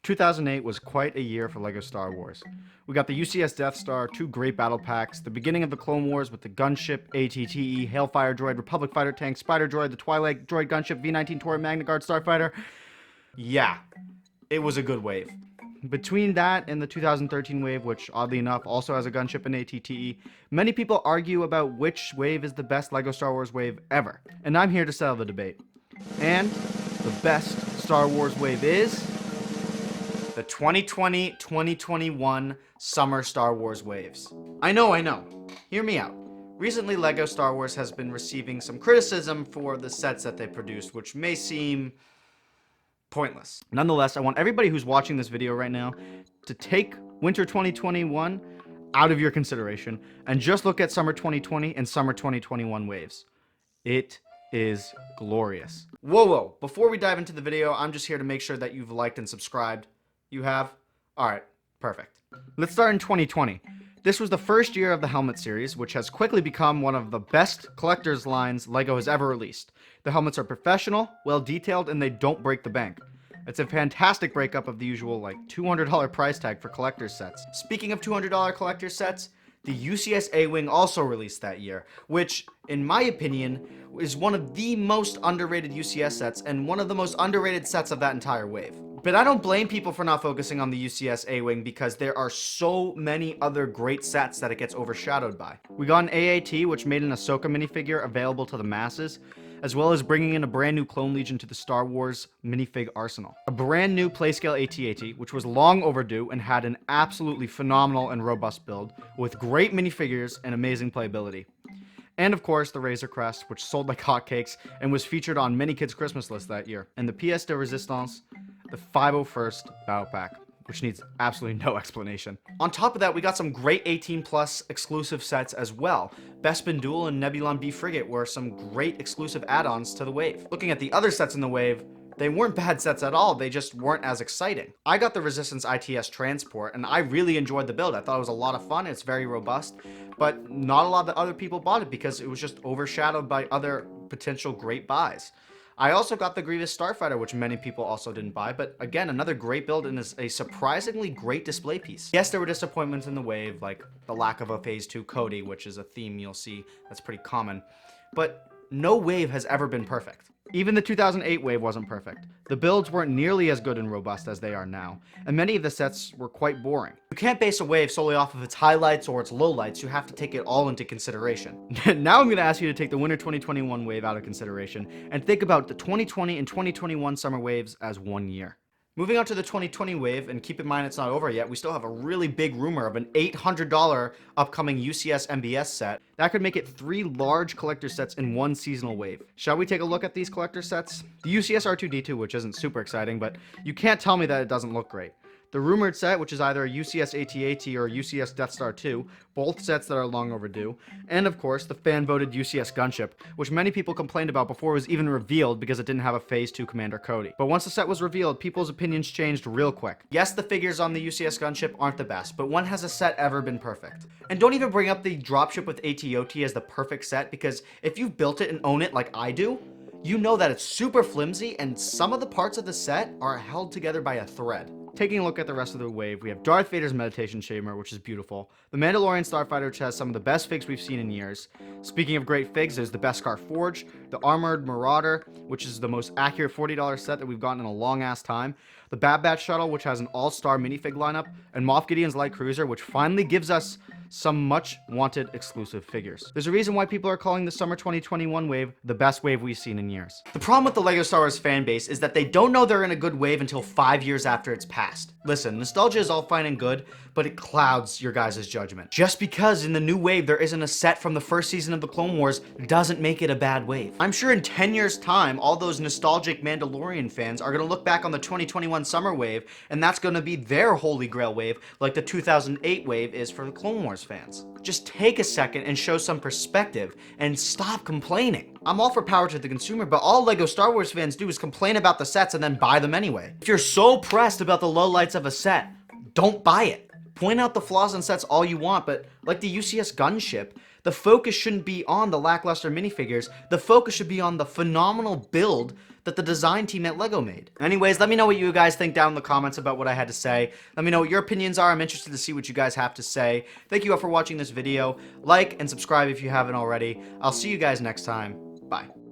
2008 was quite a year for LEGO Star Wars. We got the UCS Death Star, 2 great battle packs, the beginning of the Clone Wars with the Gunship, ATTE, Hailfire Droid, Republic Fighter Tank, Spider Droid, the Twilight Droid Gunship, V-19 Torre, Magna Guard Starfighter. Yeah, it was a good wave. Between that and the 2013 wave, which oddly enough also has a gunship and ATTE, many people argue about which wave is the best LEGO Star Wars wave ever. And I'm here to settle the debate. And the best Star Wars wave is the 2020-2021 Summer Star Wars waves. I know. Hear me out. Recently, LEGO Star Wars has been receiving some criticism for the sets that they produced, which may seem pointless. Nonetheless, I want everybody who's watching this video right now to take Winter 2021 out of your consideration and just look at Summer 2020 and Summer 2021 waves. It is glorious. Whoa. Before we dive into the video, I'm just here to make sure that you've liked and subscribed. You have? Alright, perfect. Let's start in 2020. This was the first year of the helmet series, which has quickly become one of the best collector's lines LEGO has ever released. The helmets are professional, well detailed, and they don't break the bank. It's a fantastic breakup of the usual $200 price tag for collector's sets. Speaking of $200 collector's sets, the UCS A-Wing also released that year, which, in my opinion, is one of the most underrated UCS sets and one of the most underrated sets of that entire wave. But I don't blame people for not focusing on the UCS A-Wing because there are so many other great sets that it gets overshadowed by. We got an AAT, which made an Ahsoka minifigure available to the masses, as well as bringing in a brand new Clone Legion to the Star Wars minifig arsenal. A brand new Playscale AT-AT, which was long overdue and had an absolutely phenomenal and robust build, with great minifigures and amazing playability. And of course, the Razor Crest, which sold like hotcakes and was featured on many kids' Christmas lists that year. And the pièce de résistance, the 501st Battle Pack, which needs absolutely no explanation. On top of that, we got some great 18+ exclusive sets as well. Bespin Duel and Nebulon B Frigate were some great exclusive add-ons to the wave. Looking at the other sets in the wave, they weren't bad sets at all, they just weren't as exciting. I got the Resistance ITS Transport, and I really enjoyed the build. I thought it was a lot of fun, it's very robust, but not a lot of other people bought it because it was just overshadowed by other potential great buys. I also got the Grievous Starfighter, which many people also didn't buy, but again, another great build and is a surprisingly great display piece. Yes, there were disappointments in the wave, like the lack of a Phase 2 Cody, which is a theme you'll see that's pretty common, but no wave has ever been perfect. Even the 2008 wave wasn't perfect. The builds weren't nearly as good and robust as they are now, and many of the sets were quite boring. You can't base a wave solely off of its highlights or its lowlights, you have to take it all into consideration. Now I'm going to ask you to take the Winter 2021 wave out of consideration, and think about the 2020 and 2021 summer waves as one year. Moving on to the 2020 wave, and keep in mind it's not over yet, we still have a really big rumor of an $800 upcoming UCS MBS set. That could make it 3 large collector sets in one seasonal wave. Shall we take a look at these collector sets? The UCS R2-D2, which isn't super exciting, but you can't tell me that it doesn't look great. The rumored set, which is either a UCS AT-AT or UCS Death Star 2, both sets that are long overdue, and of course the fan-voted UCS Gunship, which many people complained about before it was even revealed because it didn't have a Phase 2 Commander Cody. But once the set was revealed, people's opinions changed real quick. Yes, the figures on the UCS Gunship aren't the best, but when has a set ever been perfect? And don't even bring up the dropship with AT-OT as the perfect set, because if you've built it and own it like I do, you know that it's super flimsy and some of the parts of the set are held together by a thread. Taking a look at the rest of the wave, we have Darth Vader's Meditation Chamber, which is beautiful. The Mandalorian Starfighter, which has some of the best figs we've seen in years. Speaking of great figs, there's the Beskar Forge, the Armored Marauder, which is the most accurate $40 set that we've gotten in a long-ass time. The Bad Batch Shuttle, which has an all-star minifig lineup. And Moff Gideon's Light Cruiser, which finally gives us some much-wanted exclusive figures. There's a reason why people are calling the Summer 2021 wave the best wave we've seen in years. The problem with the LEGO Star Wars fan base is that they don't know they're in a good wave until 5 years after it's passed. Listen, nostalgia is all fine and good, but it clouds your guys' judgment. Just because in the new wave there isn't a set from the first season of the Clone Wars doesn't make it a bad wave. I'm sure in 10 years' time, all those nostalgic Mandalorian fans are gonna look back on the 2021 summer wave, and that's gonna be their holy grail wave, like the 2008 wave is for the Clone Wars fans. Just take a second and show some perspective, and stop complaining. I'm all for power to the consumer, but all LEGO Star Wars fans do is complain about the sets and then buy them anyway. If you're so pressed about the lowlights of a set, don't buy it. Point out the flaws in sets all you want, but like the UCS Gunship, the focus shouldn't be on the lackluster minifigures. The focus should be on the phenomenal build that the design team at LEGO made. Anyways, let me know what you guys think down in the comments about what I had to say. Let me know what your opinions are. I'm interested to see what you guys have to say. Thank you all for watching this video. Like and subscribe if you haven't already. I'll see you guys next time. Bye.